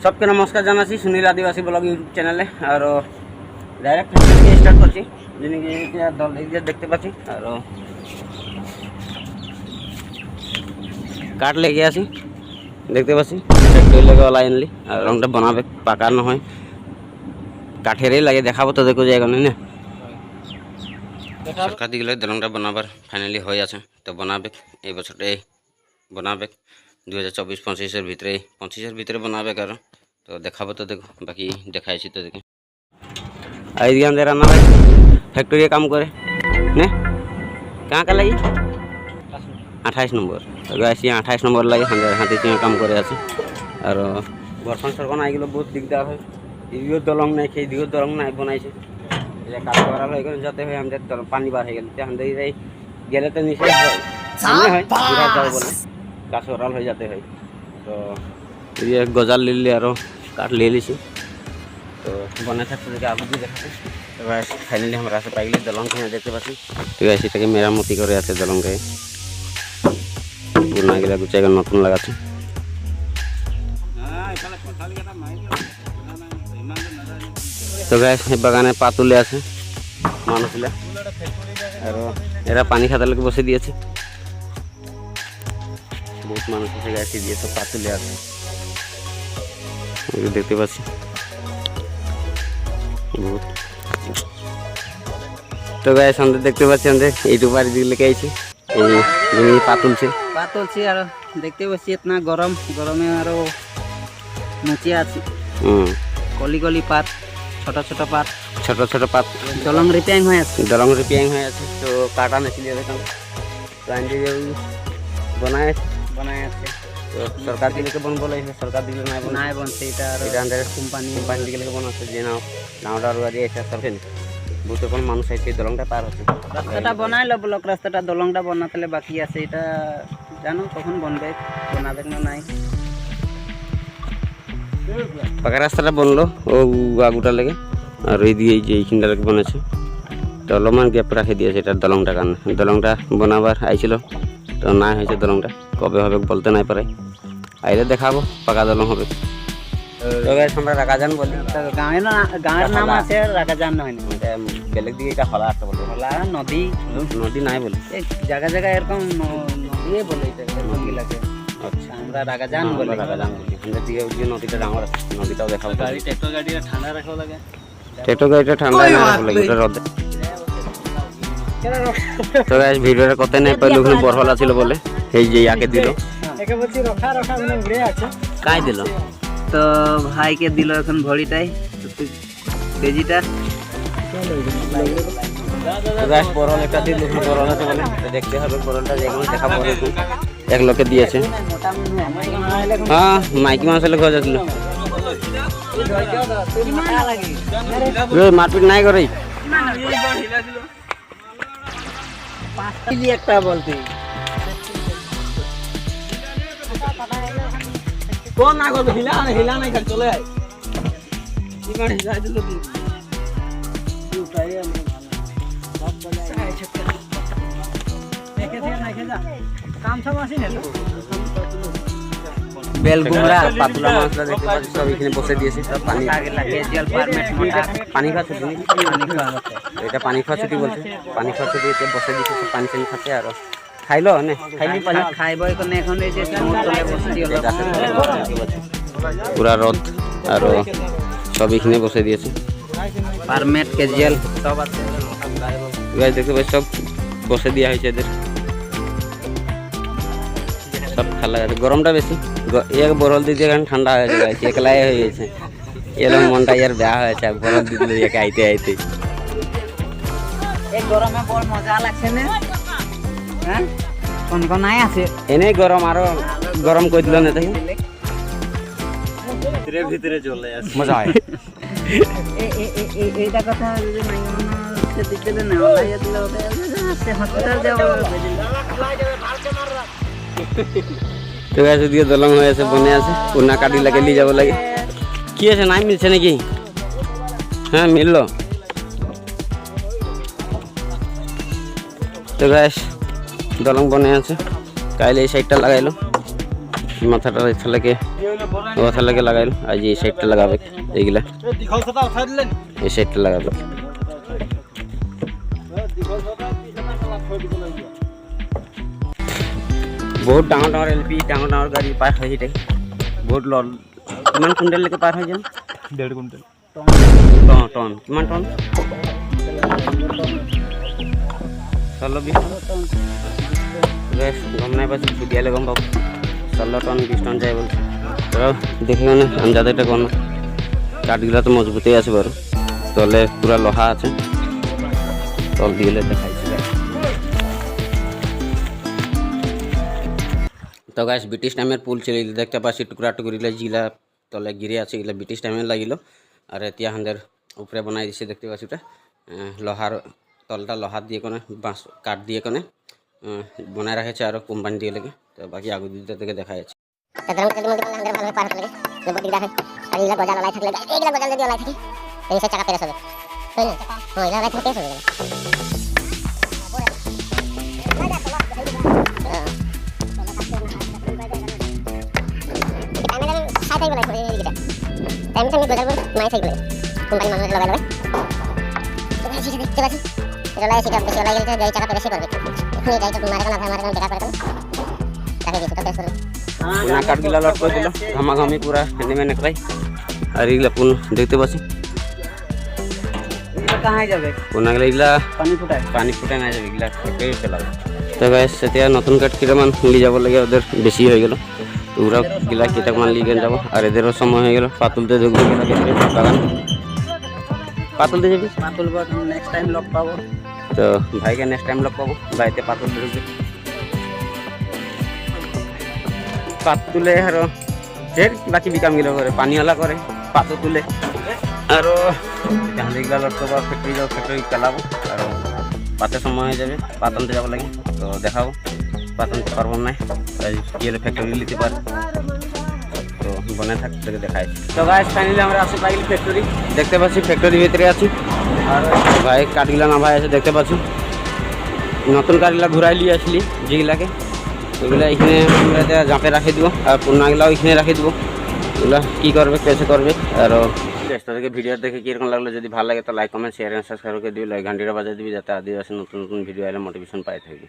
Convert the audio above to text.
सबके नमस्कार जानासी सुनील आदिवासी blog YouTube channel और डायरेक्ट स्टार्ट करছি जिनकी दल देखते पाচ্ছি और काट लेके आसी देखते पाচ্ছি फैक्ट्री लगे लाइनली और रंगटा बनाबे पाका न হয় কাঠেরই লাগে দেখাবো তো দেখো জায়গা নেই না সরকার দিলে দলংটা বানাবার ফাইনালি হয়ে আছে তো বানাবে এই বছরটাই বানাবে 2024-25 ভিতরে 25 ভিতরে বানাবে কারণ তো দেখাবো তো দেখো বাকি দেখাইছি তো দেখি আইদিকে আমাদের রান্না ভাই ফ্যাক্টরি কাম করে নে কাঁ কা লাগি 28 নম্বর তো গাইছি 28 নম্বর লাগে আমাদের হাতে চিয়া কাম করে আছে আর বর্তমান সরকার আইগুলো বহুত দিগদার হয় এদিকেও দলং নাই সেইদিকেও দলং নাই বনাইছে এটা কাজ করা হয়ে গেল যাতে হয় আমাদের পানি বার হয়ে গেল আমাদের এই গেলে তো নিচে হয় সামনে হয় ঘুরা যাও বলে কাজ করা হয়ে যাতে হয় তো ये गजाल ले ली और काट ले ली तो बने থাকতে দেখে আগে দেখাতে এবার ফাইনালি আমরা রাস্তা পাইলে দলং কিনা দেখতে পাচ্ছি তো এটাকে মেরামতি করে আছে দলংকে পুরনো গিলা গুছাই নতুন লাগাচ্ছে তো গাইস বাগানে পাতুলে আছে মানুষগুলা আর এরা পানি খাতে লোক বসে দিয়েছে বহুত মানুষ এসে গাছে দিয়ে সব পাতুলে আছে দেখতে পাচ্ছি বহুত তো গাইস আমরা দেখতে পাচ্ছি আমরা এইটু বাড়ি দিকে লেগে আইছি এই পাতুলছে আর দেখতে পাচ্ছি ইতনা গরম গরমে আরো মুচি আছে কলি কলি পাত ছোট ছোট পাত দলং রিপেয়ারিং হয়ে আছে তো কাটা নাছিল দেখুন बनाए আছে তো সরকার দিকে বন বলে সরকার দিকে নাই বনছে এটা আন্ডার কোম্পানি দিকে বনাচ্ছে যে নাওটা গাড়ি এসে সরকার বহুত কোন মানুষ আছে দলংটা পার হচ্ছে রাস্তাটা বানাইলো ব্লক রাস্তাটা দলংটা বানাতে বাকি আছে এটা জানো কখন বনবে বানাবে না নাই পাকা রাস্তাটা বনলো ও আগুটা লেগে আর এই দিয়ে যে এইখানটা বনেছে তো অলপমান গ্যাপ রাখে দিয়েছে এটা দলংটা কারণে দলংটা বানাবার আইছিল তো না হয়েছে দলংটা কবে হবে বলতে নাই পারে আইলে দেখাবো পাকা দলং হবে তো গাইস আমরা রাকাজান বলি গাঁয়ের নাম আছে রাকাজান নয় বেলেগ দিকে এটা হলা আছে বলে হলা নদী নাই বলে জায়গা জায়গা এরকম নদী বলে এটা লাগে আচ্ছা আমরা রাকাজান বলি আমাদের দিকে যে নদীটা ডাঙর আছে নদীটাও দেখাবো ট্রাক্টর গাড়িটা ঠান্ডা রাখা লাগে ট্রাক্টর গাড়িটা ঠান্ডা না রাখা লাগে এটা রোদে তো গাইস ভিডিওটা কত নাই পাইলো ওখানে বরহলা ছিল বলে এই যে ইয়াকে দিল একে বলছি রখা মানে উড়ে আছে কাই দিল তো ভাইকে দিল এখন ঘড়িটাই কেজিটা গাইস বরহল একটা দিল বরহল আছে বলে দেখতে হবে বরহলটা যেগুলো দেখা বলে এক লোকে দিয়েছে হ্যাঁ মাইকি মাসলে ঘর যাচ্ছিল মারপিট নাই করে একটা বলতে কোন না করবে হিলা নাই খালি চলে আয় ইমান হিলা দিল কি উঠাই আমি সব বলে দেখে যা কাম সব আসি না বেল গুমরা পাতুলা মাছলা দেখতে পাচ্ছি সব এখানে বসে দিয়েছে সব পানি আগে লাগে জল পারমিট মোটা পানি খাচ্ছে এটা পানি খাওয়া ছুটি বলছে পানি খাওয়া ছুটি বসে দিয়েছে সব পানি খাচ্ছে আর খাইলো নে খাইলি পানি খাইবো এখন এখন এই যে সমুদ্রে বসে হলো পুরা রোদ আর সব এখানে বসে দিয়েছে পারমিট কেজিএল সব আছে গাইস দেখতে পাচ্ছি সব বসে দেওয়া হয়েছে এদের সব খালা গেছে গরমটা বেশি এক বরল দিতে ঠান্ডা হয়ে গেছে একলাই হয়ে গেছে এরকম মনটা ইয়ার বেয়া হয়েছে বরল দিতে একে আইতে এই গরমে বড় মজা লাগছে না হ্যাঁ কোন নাই আছে এনে গরম আরো গরম কই দিল না তাই ভিতরে চলে আসে মজা হয় এইটা কথা যদি নাই মনে দিতে না লাইয়া দিলে ওটা আছে হসপিটাল যাব তো গাছ দিয়ে দলং হয়ে আছে বনে আছে পুনা কাটি লাগে নিয়ে যাব লাগে কি আছে নাই মিলছে নাকি হ্যাঁ মিললো তো গাছ দলং বনে আছে কাইলে এই সাইডটা লাগাইলো মাথাটা থালাকে ও থালাকে লাগাইল আর এই সাইডটা লাগাবে এইগুলা এই সাইডটা লাগাবে বহুত ডাঙৰ ডাঙৰ এলপি ডাঙৰ ডাঙৰ গাড়ী পাৰ হয় সেইটাই বহুত কিমান কুইণ্টেললৈকে পাৰ হৈ যাম 1.5 কুইণ্টেল টন কিমান টন 16-20 গম নাই পাইছোঁ ফুটিয়ালে গম পাব 16 টন 20 টন যায় বলছে তো দেখে মানে আন্দাজ একটা কোনো কাঠগুলা তো মজবুতই আছে বাৰু তলে পুরা লোহা আছে তল দিয়ে দেখাইছি তো গাইস ব্রিটিশ টাইমের পুল ছিল দেখতে পাচ্ছি টুকরা টুকরিলে জিলা তলে গিরে আছে এগুলা ব্রিটিশ টাইমে লাগিল আর এতিয়া হাঁদের উপরে বানাই দিছে দেখতে পাচ্ছি ওটা লোহার তলটা লোহার দিয়ে কোনে বাঁশ কাঠ দিয়ে কোনে বনাই রাখেছে আর কোম্পানি দিয়ে লেগে তো বাকি আগু দিতে থেকে দেখা যাচ্ছে চাকা পেরে হবে কাঠগুলা লট করে দিল ঘামাঘামি পুরা নেমে নেকড়াই আর এগুলা পুন দেখতে পাচ্ছি এগুলা পানি ফুটাই না যাবে এগুলা পেলাবে তো গাইস এতিয়া নতুন কাঠ কেইটামান লি যাব লাগে ওদের বেশি হয়ে গেল তো ওরা গিলা কেইটামান লিগে যাব আর এদেরও সময় হয়ে গেল পাতুলতে দেখবো বাগান পাতুলতে যাবি পাতুল নেক্সট টাইম লগ পাবো তো ভাইকে নেক্সট টাইম লগ পাবো ভাইতে পাতুল ঢুকবে পাতুলে আর ফের বাকি বিকামগুলো করে পানিওয়ালা করে পাতু তুলে আর এগুলা লট করবো ফ্যাক্টরি যাবো ফ্যাক্টরি চালাবো আর পাতে সময় হয়ে যাবে পাতনতে যাবো লাগে তো দেখাবো পাতনতে পারবো না তাই গেলে ফ্যাক্টরি নিতে পারে তো বনে থাকতে দেখাই তো গাইস ফাইনালি আমরা আসি পাইলি ফ্যাক্টরি দেখতে পাচ্ছি ফ্যাক্টরির ভিতরে আছি আর ভাই কাঠগুলা না ভাই আছে দেখতে পাচ্ছি নতুন কাঠগুলা ঘুরাই নিয়ে আসলি যেগুলাকে ওগুলা এখানে জাঁপে রাখি দিব আর পুরনাগুলাও এখানে রাখি দিব এগুলা কী করবে কেসে করবে আর তাদেরকে ভিডিও দেখে কীরকম লাগলো যদি ভালো লাগে তো like comment share and subscribe করে দিবি লাইক ঘন্টিটা বাজিয়ে দিবি যাতে আদিবাসী নতুন নতুন ভিডিও এলে মোটিভেশন পাই থাকবি